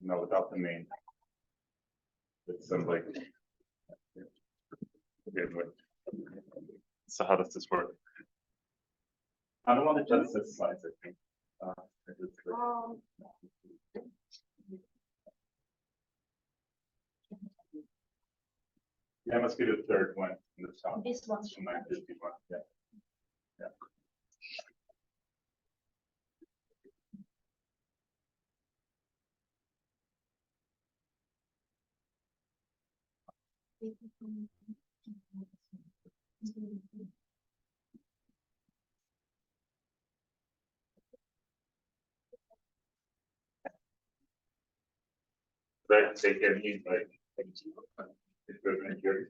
no, without the name. It's some like. So how does this work? I don't want to just set slides, I think. Yeah, it must be the third one in the top. This one's from 951. Yeah. Yeah. But take any like equipment here.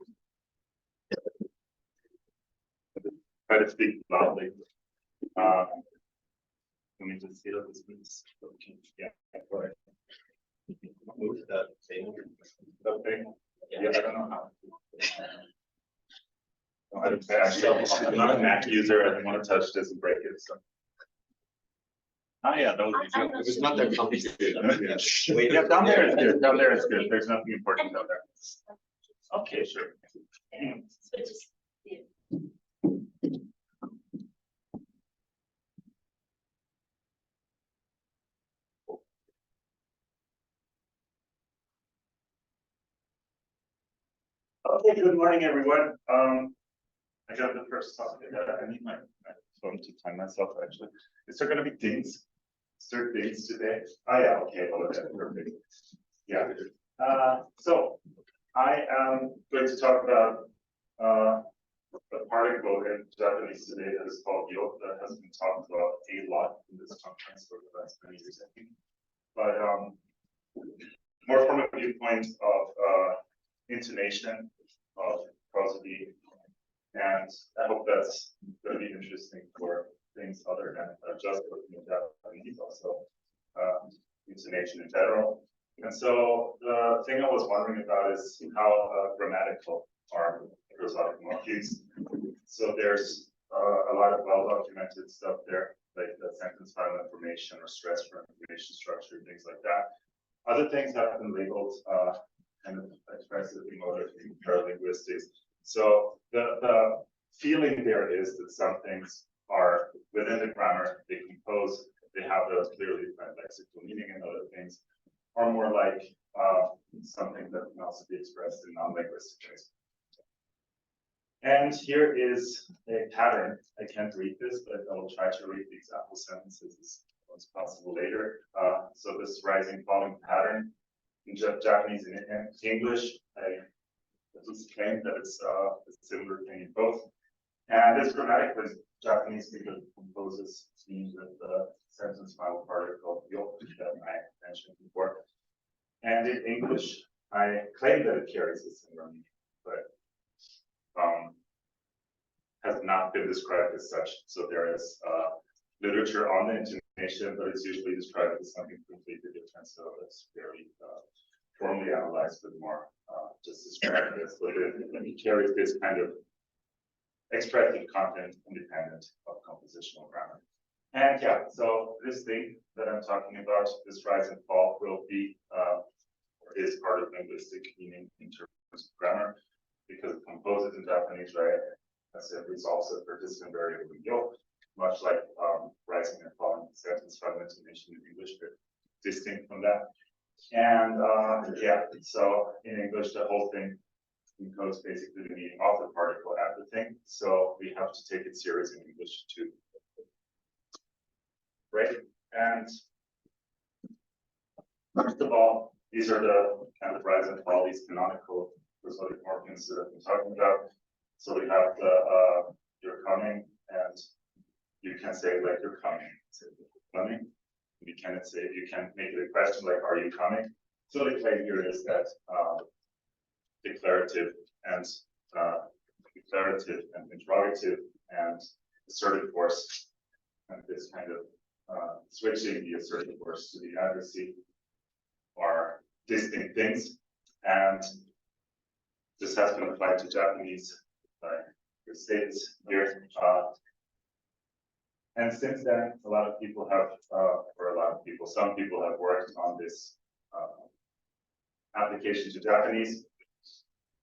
Try to speak loudly. Let me just see how this moves. Yeah, go ahead. Move that thing. Okay. Yeah, I don't know how. I'm not a Mac user. I don't want to touch this and break it. So. Oh yeah, that was easy. It was not that complicated. Yeah, down there is good. Down there is good. There's nothing important down there. Okay, sure. Okay, good morning, everyone. I got the first topic. I need my phone to time myself, actually. Is there going to be dings? Is there dings today? Oh, yeah, okay, well, okay, perfect. Yeah. So, I am going to talk about a particle in Japanese today that is called yo, that has been talked about a lot in this conference for the last many years, I think. But more from a viewpoint of intonation, of prosody, and I hope that's going to be interesting for things other than just looking at Japanese, also intonation in general. And so the thing I was wondering about is how grammatical are prosodic morphemes. So there's a lot of well-documented stuff there, like the sentence file information or stress for information structure, things like that. Other things have been labeled kind of expressive emotive paralinguistics. So the feeling there is that some things are within the grammar, they compose, they have a clearly defined lexical meaning, and other things are more like something that can also be expressed in non-linguistic ways. And here is a pattern. I can't read this, but I will try to read the example sentences as much as possible later. So this rising falling pattern in Japanese and English, I at least claim that it's a similar thing in both. And this grammatically Japanese because it composes means with the sentence final particle yo that I mentioned before. And in English, I claim that it carries a similar meaning, but has not been described as such. So there is literature on the intonation, but it's usually described as something completely different. So it's very formally analyzed, but more just described as it carries this kind of expressive content independent of compositional grammar. And yeah, so this thing that I'm talking about, this rise and fall, will be or is part of linguistic meaning in terms of grammar, because it composes in Japanese, right? As it resolves a persistent variable in yo, much like rising and falling sentence fragment intonation in English, but distinct from that. And yeah, so in English, the whole thing encodes basically the meaning of the particle at the thing. So we have to take it serious in English too. Right? And first of all, these are the kind of rise and fall, these canonical prosodic morphemes that I've been talking about. So we have the you're coming, and you can say like you're coming. So you're coming. You can make it a question like are you coming? So the claim here is that declarative and interrogative and assertive force, and this kind of switching the assertive force to the addressee are distinct things, and this has been applied to Japanese by the states here. And since then, some people have worked on this application to Japanese.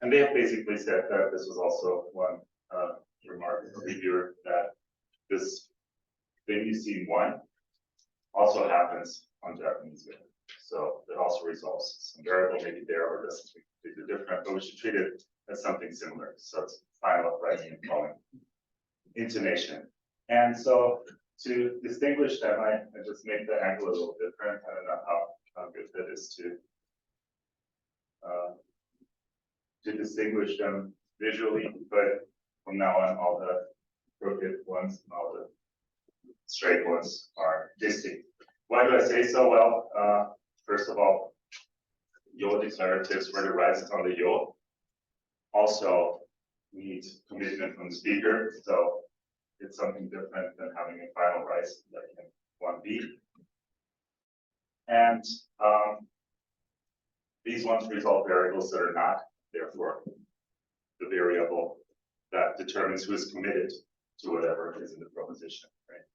And they have basically said that this was also one remark or reviewer, that this thing you see in one also happens on Japanese women. So it also resolves some variable maybe there, or does something completely different, but we should treat it as something similar. So it's final, rising, and falling intonation. And so to distinguish them, I just make the angle a little different. I don't know how good that is to distinguish them visually, but from now on, all the crooked ones and all the straight ones are distinct. Why do I say so? Well, first of all, yo declaratives where the rise is on the yo also need commitment from the speaker. So it's something different than having a final rise like in 1B. And these ones resolve variables that are not, therefore, the variable that determines who is committed to whatever is in the proposition, right?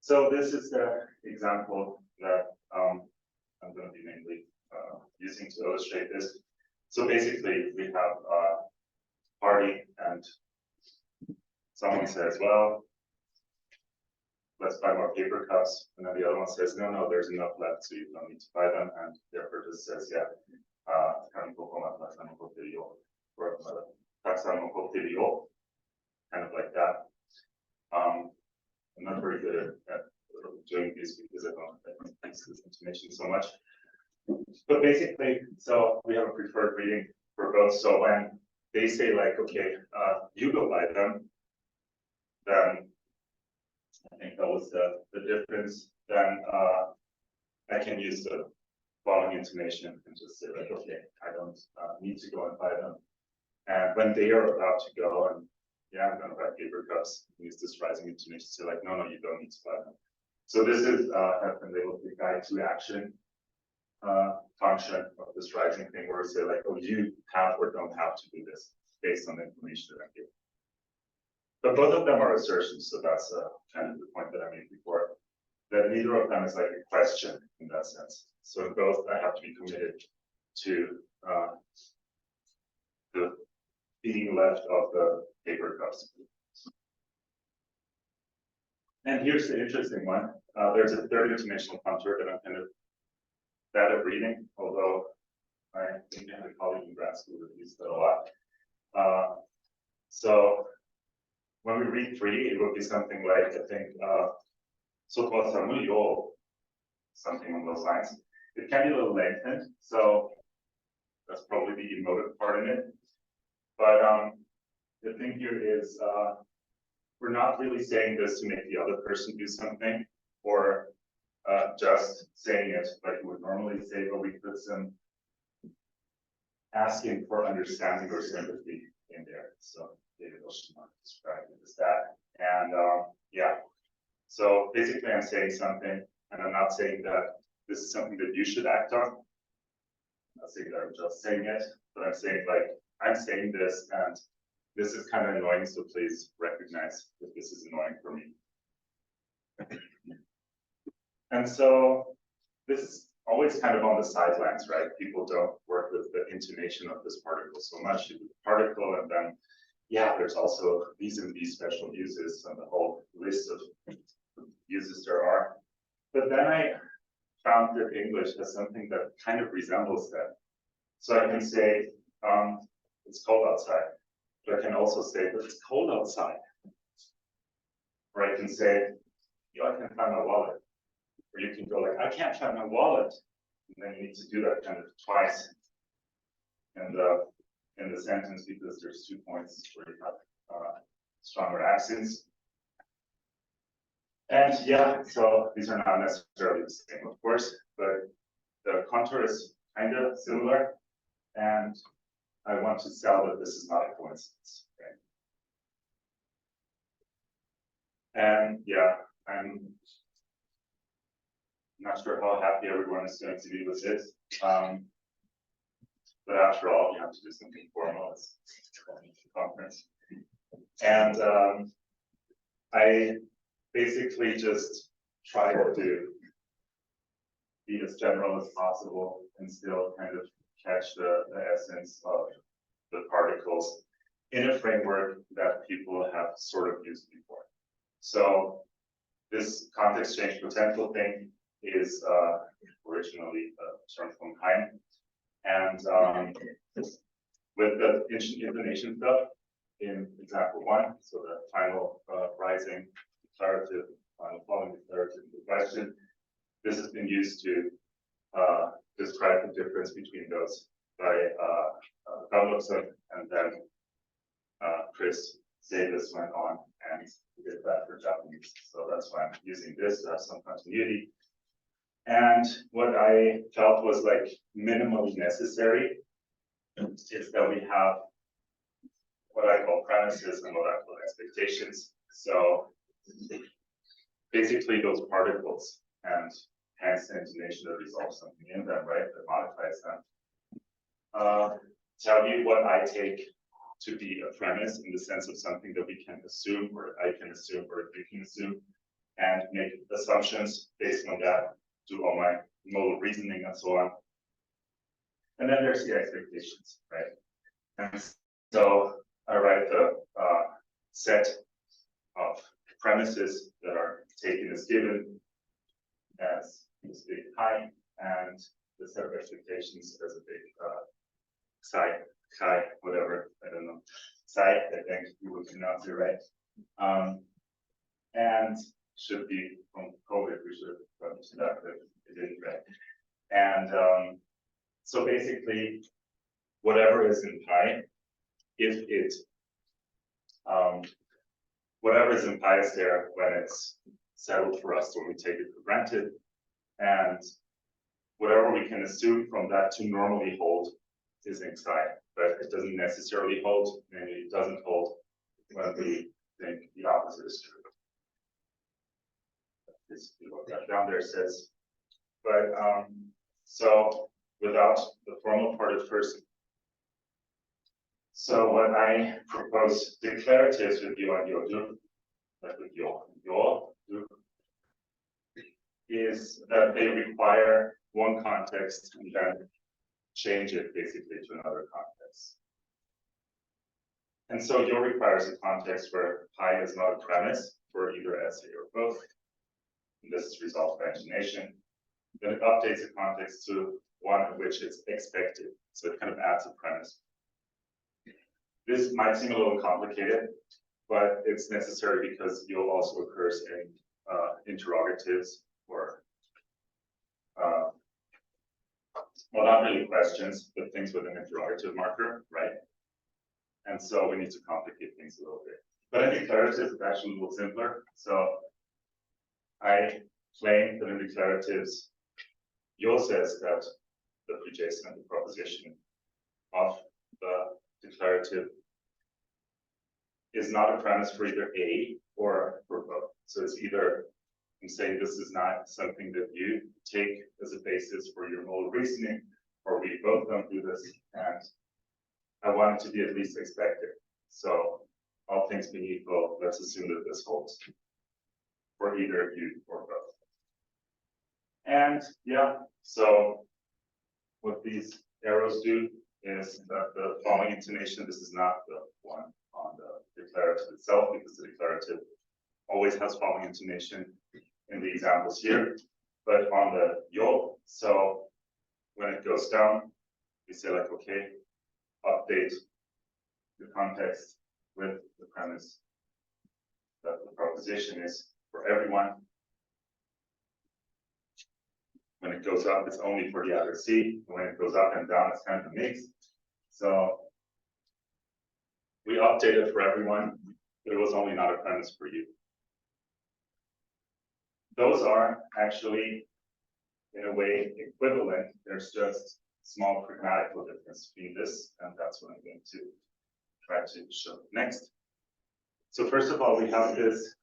So this is the example that I'm going to be mainly using to illustrate this. So basically, we have a party, and someone says, well, let's buy more paper cups. And then the other one says, no, there's enough left, so you don't need to buy them. And therefore just says, yeah, or kind of like that. I'm not very good at doing these because I don't use this information so much. But basically, so we have a preferred reading for both. So when they say like, okay, you go buy them, then I think that was the difference. Then I can use the following intonation and just say like, okay, I don't need to go and buy them. And when they are about to go and yeah, I'm going to buy paper cups, use this rising intonation to say like, no, you don't need to buy them. So this is has been labeled the guide to action function of this rising thing, where we say like, oh, you have or don't have to do this based on the information that I give. But both of them are assertions, so that's kind of the point that I made before, that neither of them is like a question in that sense. So in both, I have to be committed to the being left of the paper cups. And here's the interesting one. There's a third intonational contour that I'm kind of bad at reading, although I think I had a colleague in grad school that used that a lot. So when we read 3, it would be something like, I think, something on those lines. It can be a little lengthened, so that's probably the emotive part in it. But the thing here is, we're not really saying this to make the other person do something, or just saying it like we would normally say, but we put some asking for understanding or sympathy in there. So David Oshima described it as that. And yeah, so basically I'm saying something, and I'm not saying that this is something that you should act on. I'm not saying that I'm just saying it, but I'm saying like, I'm saying this, and this is kind of annoying, so please recognize that this is annoying for me. And so this is always kind of on the sidelines, right? People don't work with the intonation of this particle so much. You do the particle, and then, yeah, there's also these and these special uses and the whole list of uses there are. But then I found that English has something that kind of resembles that. So I can say, it's cold outside. But I can also say, but it's cold outside. Or I can say, I can't find my wallet. Or you can go like, I can't find my wallet. And then you need to do that kind of twice in the sentence, because there's 2 points where you have stronger accents. And yeah, so these are not necessarily the same, of course, but the contour is kind of similar. And I want to sell that this is not a coincidence, right? And yeah, I'm not sure how happy everyone is going to be with this. But after all, you have to do something formal. It's a conference. And I basically just try to be as general as possible and still kind of catch the essence of the particles in a framework that people have sort of used before. So this context change potential thing is originally a term from Heim. And with the intonation stuff in example 1, so the final rising declarative, final falling declarative in the question, this has been used to describe the difference between those by Pavlovson, and then Chris Davis went on and did that for Japanese. So that's why I'm using this to have some continuity. And what I felt was like minimally necessary is that we have what I call premises and what I call expectations. So basically those particles, and hence the intonation that resolves something in them, right, that modifies them, tell you what I take to be a premise in the sense of something that we can assume, or I can assume, or you can assume, and make assumptions based on that, do all my modal reasoning and so on. And then there's the expectations, right? And so I write the set of premises that are taken as given as this big pi, and the set of expectations as a big psi, chi, whatever, I don't know, psi, I think you would pronounce it right. And should be from COVID, we should have gone to that, but it didn't, right? And so basically, whatever is in pi, if it, whatever is in pi is there when it's settled for us, when we take it for granted, and whatever we can assume from that to normally hold is in psi, but it doesn't necessarily hold, and it doesn't hold when we think the opposite is true. This, what that down there says, but so without the formal part at first. So when I propose declaratives with you on your do, like with your do, is that they require one context and then change it basically to another context. And so your requires a context where pi is not a premise for either SA or both. And this is resolved by intonation. Then it updates the context to one in which it's expected. So it kind of adds a premise. This might seem a little complicated, but it's necessary because you'll also occurs in interrogatives or, well, not really questions, but things with an interrogative marker, right? And so we need to complicate things a little bit. But in declaratives, it's actually a little simpler. So I claim that in declaratives, Yule says that the prejacent, the proposition of the declarative is not a premise for either A or for both. So it's either, I'm saying this is not something that you take as a basis for your modal reasoning, or we both don't do this, and I want it to be at least expected. So all things being equal, let's assume that this holds for either you or both. And yeah, so what these arrows do is that the following intonation, this is not the one on the declarative itself, because the declarative always has following intonation in the examples here, but on the yo, so when it goes down, we say like, okay, update the context with the premise that the proposition is for everyone. When it goes up, it's only for the other C. When it goes up and down, it's kind of a mix. So we updated for everyone, but it was only not a premise for you. Those are actually, in a way, equivalent. There's just small grammatical difference between this, and that's what I'm going to try to show next. So first of all, we have this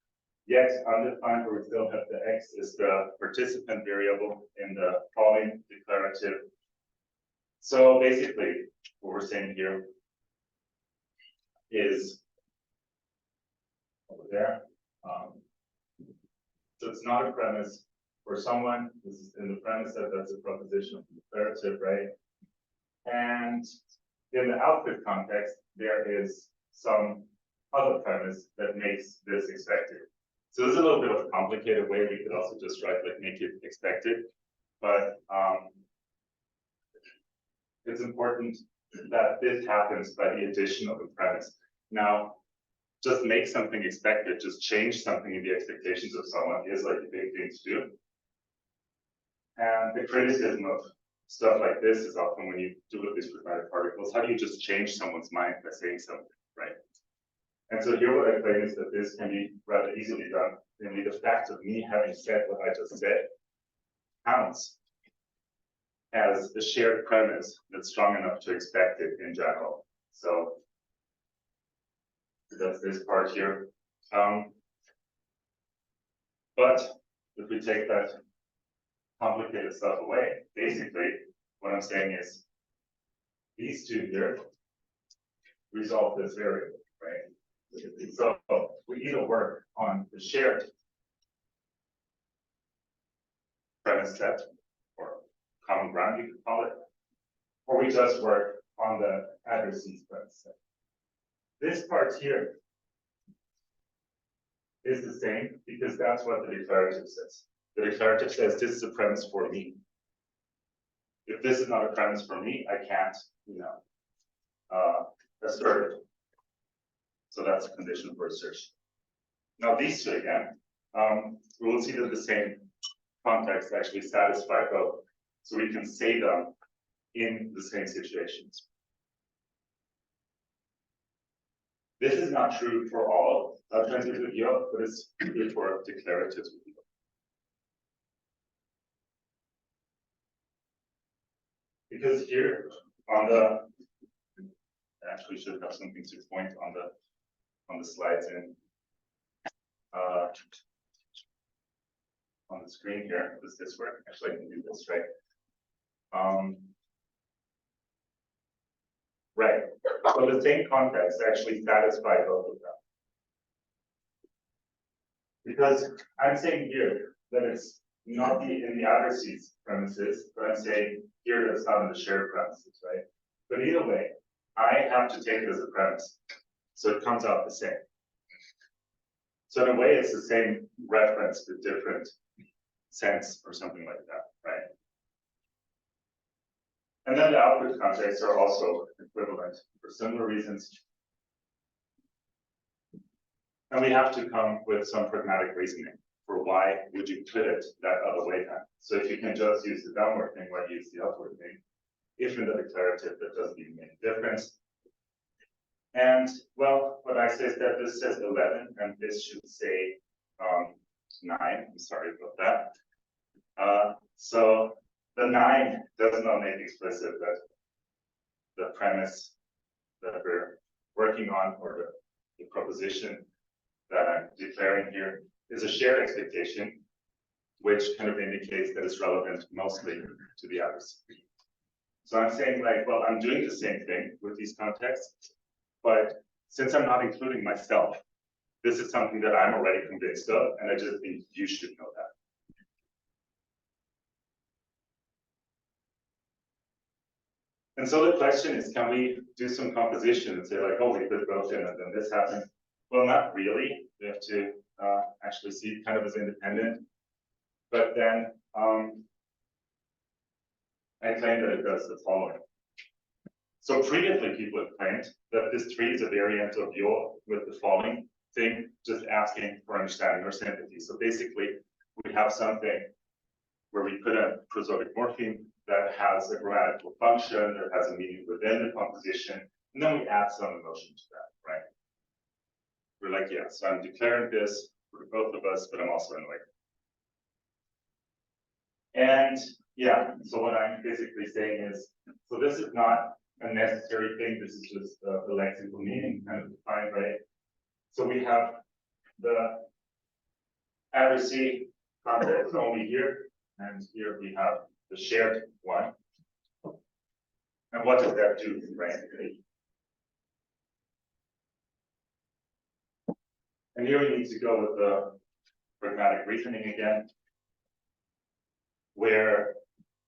yet undefined, where we still have the X is the participant variable in the following declarative. So basically, what we're saying here is over there. So it's not a premise for someone. This is in the premise that that's a proposition of the declarative, right? And in the output context, there is some other premise that makes this expected. So this is a little bit of a complicated way. We could also just write like make it expected, but it's important that this happens by the addition of a premise. Now, just make something expected, just change something in the expectations of someone is like a big thing to do. And the criticism of stuff like this is often when you do with these pragmatic particles, how do you just change someone's mind by saying something, right? And so here what I claim is that this can be rather easily done. Namely, the fact of me having said what I just said counts as a shared premise that's strong enough to expect it in general. So that's this part here. But if we take that complicated stuff away, basically what I'm saying is these two here resolve this variable, right? So we either work on the shared premise set, or common ground you could call it, or we just work on the addressee's premise set. This part here is the same because that's what the declarative says. The declarative says this is a premise for me. If this is not a premise for me, I can't, assert it. So that's a condition for assertion. Now these two again, we will see that the same context actually satisfy both. So we can say them in the same situations. This is not true for all transitive yield, but it's true for declaratives with yield. Because here on the, I actually should have something to point on the slides in on the screen here. Does this work? Actually, I can do this, right? Right. So the same context actually satisfy both of them. Because I'm saying here that it's not in the addressee's premises, but I'm saying here that it's not in the shared premises, right? But either way, I have to take it as a premise. So it comes out the same. So in a way, it's the same reference but different sense or something like that, right? And then the output contexts are also equivalent for similar reasons. And we have to come with some pragmatic reasoning for why would you put it that other way then. So if you can just use the downward thing, why use the upward thing? If in the declarative, that doesn't even make a difference. And well, what I say is that this says 11, and this should say 9. I'm sorry about that. So the 9 does not make explicit that the premise that we're working on, or the proposition that I'm declaring here, is a shared expectation, which kind of indicates that it's relevant mostly to the others. So I'm saying like, well, I'm doing the same thing with these contexts, but since I'm not including myself, this is something that I'm already convinced of, and I just think you should know that. And so the question is, can we do some composition and say like, oh, we put both in and then this happens? Well, not really. We have to actually see it kind of as independent. But then I claim that it does the following. So previously people have claimed that this tree is a variant of your with the following thing, just asking for understanding or sympathy. So basically we have something where we put a prosodic morpheme that has a grammatical function, that has a meaning within the composition, and then we add some emotion to that, right? We're like, yeah, so I'm declaring this for both of us, but I'm also annoyed. And yeah, so what I'm basically saying is, so this is not a necessary thing, this is just the lexical meaning kind of defined, right? So we have the addressee context only here, and here we have the shared one. And what does that do, right? And here we need to go with the pragmatic reasoning again. where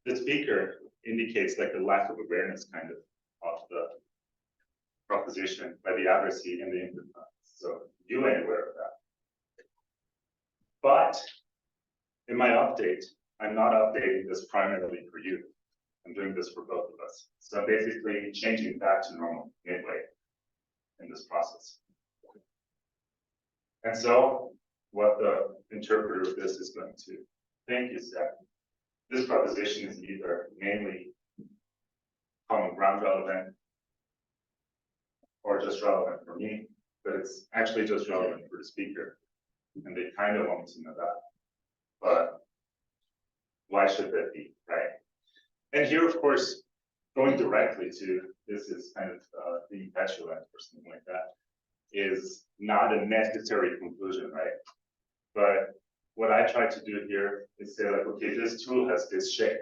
the speaker indicates like a lack of awareness kind of the proposition by the addressee and the input context. So you ain't aware of that. But in my update, I'm not updating this primarily for you. I'm doing this for both of us. So I'm basically changing back to normal midway in this process. And so what the interpreter of this is going to think is that this proposition is either mainly common ground relevant or just relevant for me, but it's actually just relevant for the speaker. And they kind of want to know that. But why should that be, right? And here, of course, going directly to this is kind of being petulant or something like that is not a necessary conclusion, right? But what I try to do here is say like, okay, this tool has this shape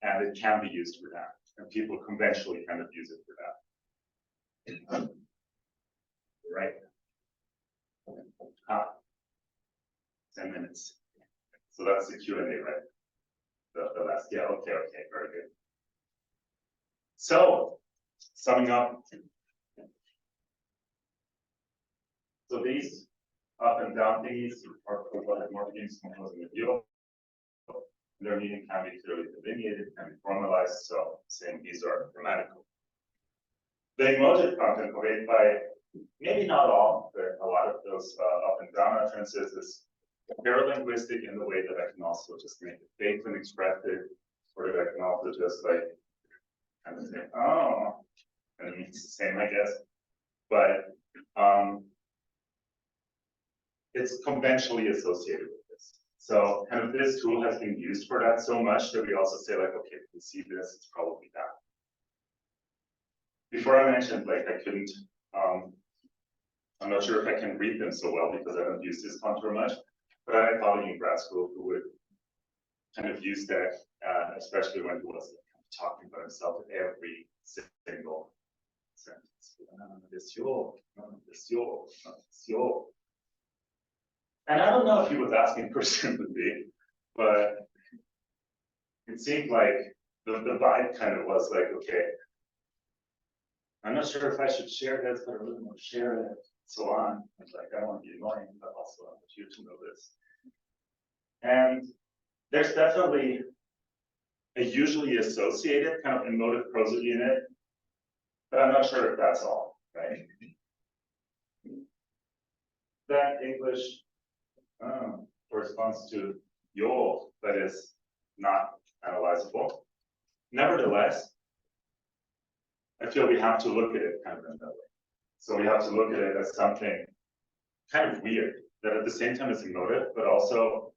and it can be used for that. And people conventionally kind of use it for that. Right? 10 minutes. So that's the Q&A, right? The last, yeah, okay, very good. So, summing up. So these up and down thingies are morphemes composing a deal. Their meaning can be clearly delineated, can be formalized, so saying these are grammatical. The emotive content conveyed by maybe not all, but a lot of those up and down utterances is paralinguistic in the way that I can also just make it fake and expressive, or that I can also just like kind of say, oh, and it means the same, I guess. But it's conventionally associated with this. So kind of this tool has been used for that so much that we also say like, okay, if we see this, it's probably that. Before I mentioned like I couldn't, I'm not sure if I can read them so well because I don't use this contour much, but I had a colleague in grad school who would kind of use that, especially when he was kind of talking about himself in every single sentence. And I don't know if he was asking for sympathy, but it seemed like the vibe kind of was like, okay, I'm not sure if I should share this, but I really want to share it, so on. It's like, I don't want to be annoying, but also I want you to know this. And there's definitely a usually associated kind of emotive prosody in it, but I'm not sure if that's all, right? That English corresponds to your, that is not analyzable. Nevertheless, I feel we have to look at it kind of in that way. So we have to look at it as something kind of weird, that at the same time is emotive, but also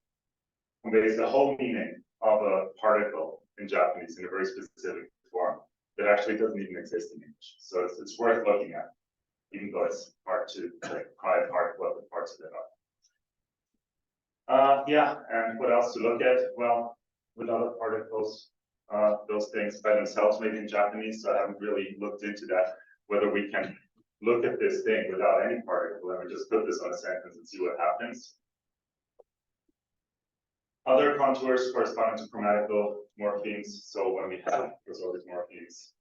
conveys the whole meaning of a particle in Japanese in a very specific form that actually doesn't even exist in English. So it's worth looking at, even though it's hard to like, pry apart what the parts of it are. Yeah, and what else to look at? Well, with other particles, those things by themselves maybe in Japanese, so I haven't really looked into that, whether we can look at this thing without any particle and we just put this on a sentence and see what happens. Other contours corresponding to grammatical morphemes, so when we have prosodic morphemes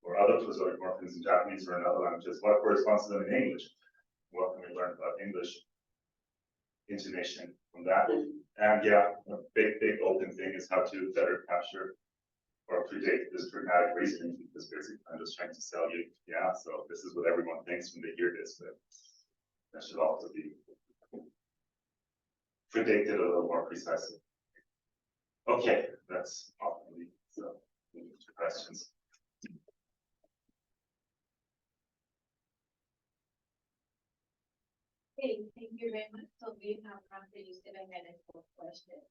or other prosodic morphemes in Japanese or in other languages, what corresponds to them in English? What can we learn about English intonation from that? And yeah, a big open thing is how to better capture or predict this dramatic reasoning, because basically I'm just trying to sell you, yeah, so this is what everyone thinks when they hear this, but that should also be predicted a little more precisely. Okay, that's all for me. So, questions. Okay, thank you very much. So we have roughly 7 minutes for questions.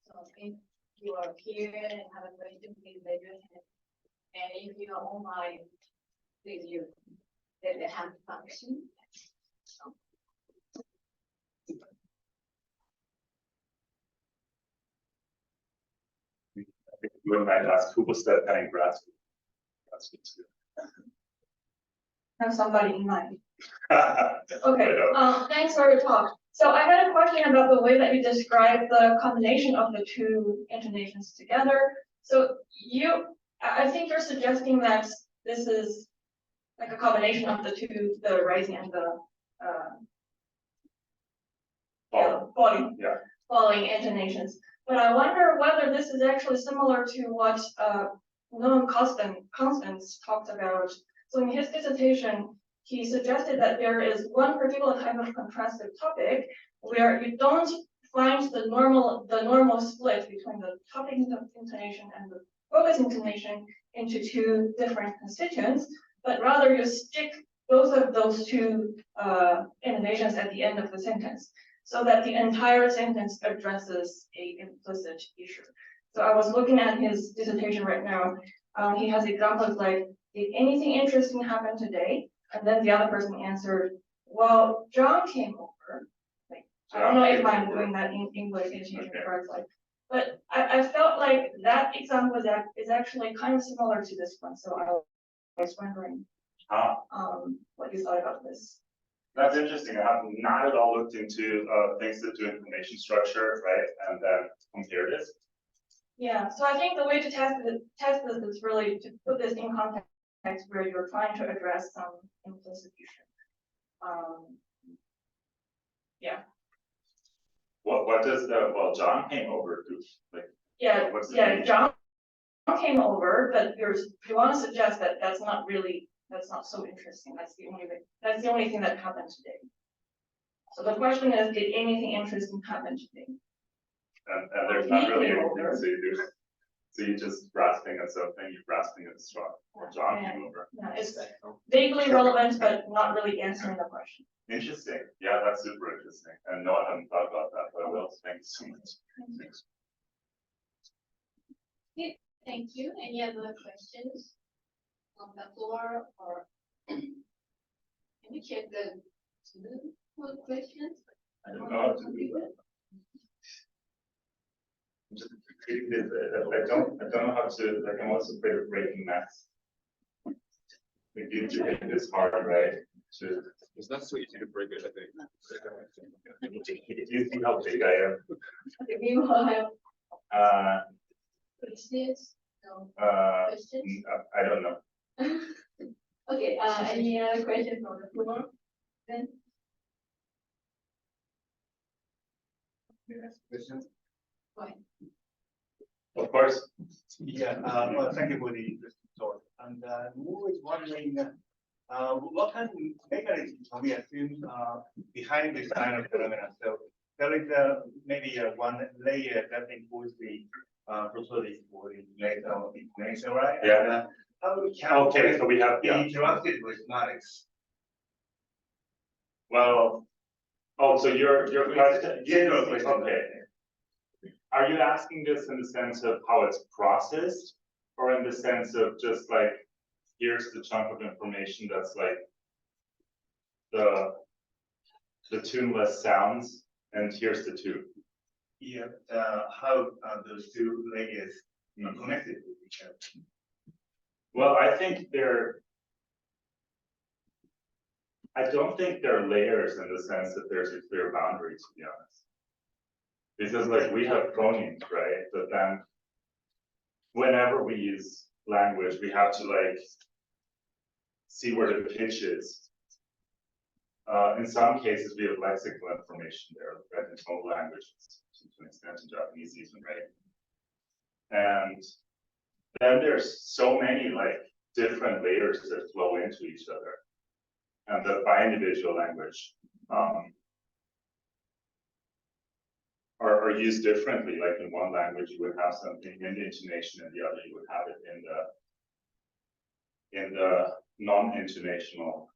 So if you are here and have a question, please raise your hand. And if you are online, please use the hand function. You might ask, who was that guy in grad school? That's good too. Have somebody in mind. Okay, thanks for your talk. So I had a question about the way that you describe the combination of the two intonations together. So I think you're suggesting that this is like a combination of the two, the rising and the falling intonations. But I wonder whether this is actually similar to what Noam Constance talked about. So in his dissertation, he suggested that there is one particular type of contrastive topic where you don't find the normal split between the topic intonation and the focus intonation into two different constituents, but rather you stick both of those two intonations at the end of the sentence, so that the entire sentence addresses a implicit issue. So I was looking at his dissertation right now. He has examples like, did anything interesting happen today? And then the other person answered, well, John came over. Like, I don't know if I'm doing that in English intonation correctly, but I felt like that example is actually kind of similar to this one. So I was wondering what you thought about this. That's interesting. I have not at all looked into things that do information structure, right? And then compare this. Yeah, so I think the way to test this is really to put this in context where you're trying to address some implicit issue. Yeah. What does John came over do? Like, yeah, John came over, but you want to suggest that that's not so interesting. That's the only thing that happened today. So the question is, did anything interesting happen today? And there's not really anything, so you just grasping at something, you're grasping at a straw. John came over. Yeah, it's vaguely relevant, but not really answering the question. Interesting. Yeah, that's super interesting. And no, I haven't thought about that, but I will. Thanks so much. Thanks. Okay, thank you. Any other questions on the floor, or can we check the questions? I don't know how to do that. I'm just creating this. I don't know how to, like, I'm also afraid of breaking maths. Like, you it's hard, right? It's not so easy to break it, I think. You see how big I am? Okay, we will have questions. No questions. I don't know. Okay. Any other questions on the floor? Then. Questions? Fine. Of course. Yeah, well, thank you for the interesting talk. And Wu is wondering, what kind of mechanisms can we assume behind this kind of phenomena? So there is maybe one layer that includes the prosody for the intonation, right? Yeah. And, how we can So we have interacted with phonetics. Well, so your question. General question. Okay. Are you asking this in the sense of how it's processed, or in the sense of just like, here's the chunk of information that's like the tuneless sounds, and here's the tube? Yeah, how those two layers are connected with each other. Well, I don't think they're layers in the sense that there's a clear boundary, to be honest. Because like we have phonemes, right? But then whenever we use language, we have to like see where the pitch is. In some cases, we have lexical information there, right? In tonal languages, to an extent in Japanese even, right? And then there's so many like different layers that flow into each other, and that by individual language are used differently. Like in one language, you would have something in the intonation, and the other you would have it in the non-intonational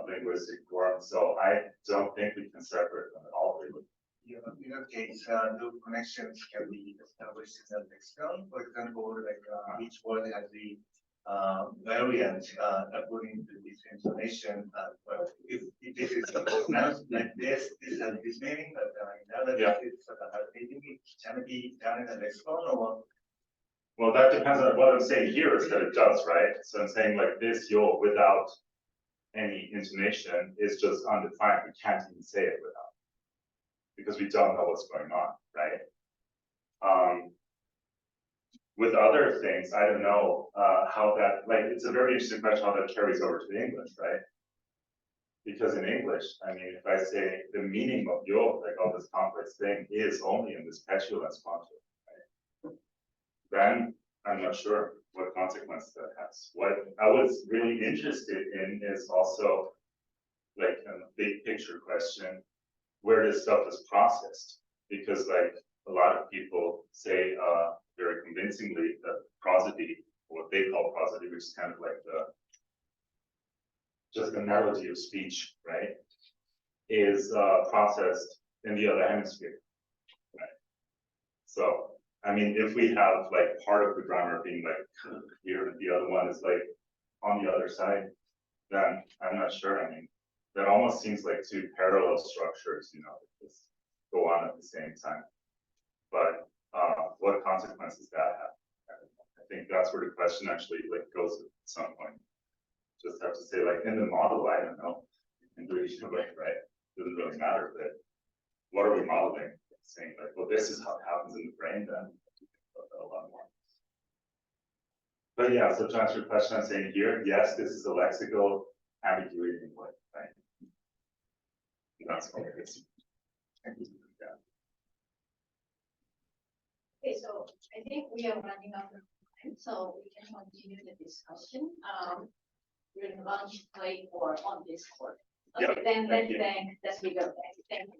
linguistic form. So I don't think we can separate them at all, really. Yeah, in that case, no connections can be established in the lexicon. For example, like each word has the variant according to this intonation. But if this is pronounced like this has this meaning, but in other cases, can it be done in the lexicon, or? Well, that depends on what I'm saying here is that it does, right? So I'm saying like this, yo, without any intonation is just undefined. We can't even say it without. because we don't know what's going on, right? With other things, I don't know, how that, like, it's a very interesting question how that carries over to the English, right? Because in English, I mean, if I say the meaning of yo, like all this complex thing is only in this petulance quantum, right? Then I'm not sure what consequence that has. What I was really interested in is also like a big picture question, where this stuff is processed. Because like a lot of people say very convincingly that prosody, what they call prosody, which is kind of like just the melody of speech, right, is processed in the other hemisphere, right? So, I mean, if we have like part of the grammar being like here and the other one is like on the other side, then I'm not sure. I mean, that almost seems like two parallel structures, you know, that just go on at the same time. But what consequences that have? I think that's where the question actually like goes at some point. Just have to say like in the model, I don't know, you can do it either way, right? Doesn't really matter, but what are we modeling? Saying like, well, this is how it happens in the brain, then a lot more. But yeah, so to answer your question, I'm saying here, yes, this is a lexical ambiguity in what, right? That's all it is. Yeah. Okay, so I think we are running out of time, so we can continue the discussion, during lunch break or on Discord. Okay, Yeah, then thank you. let's we go back. Thank you.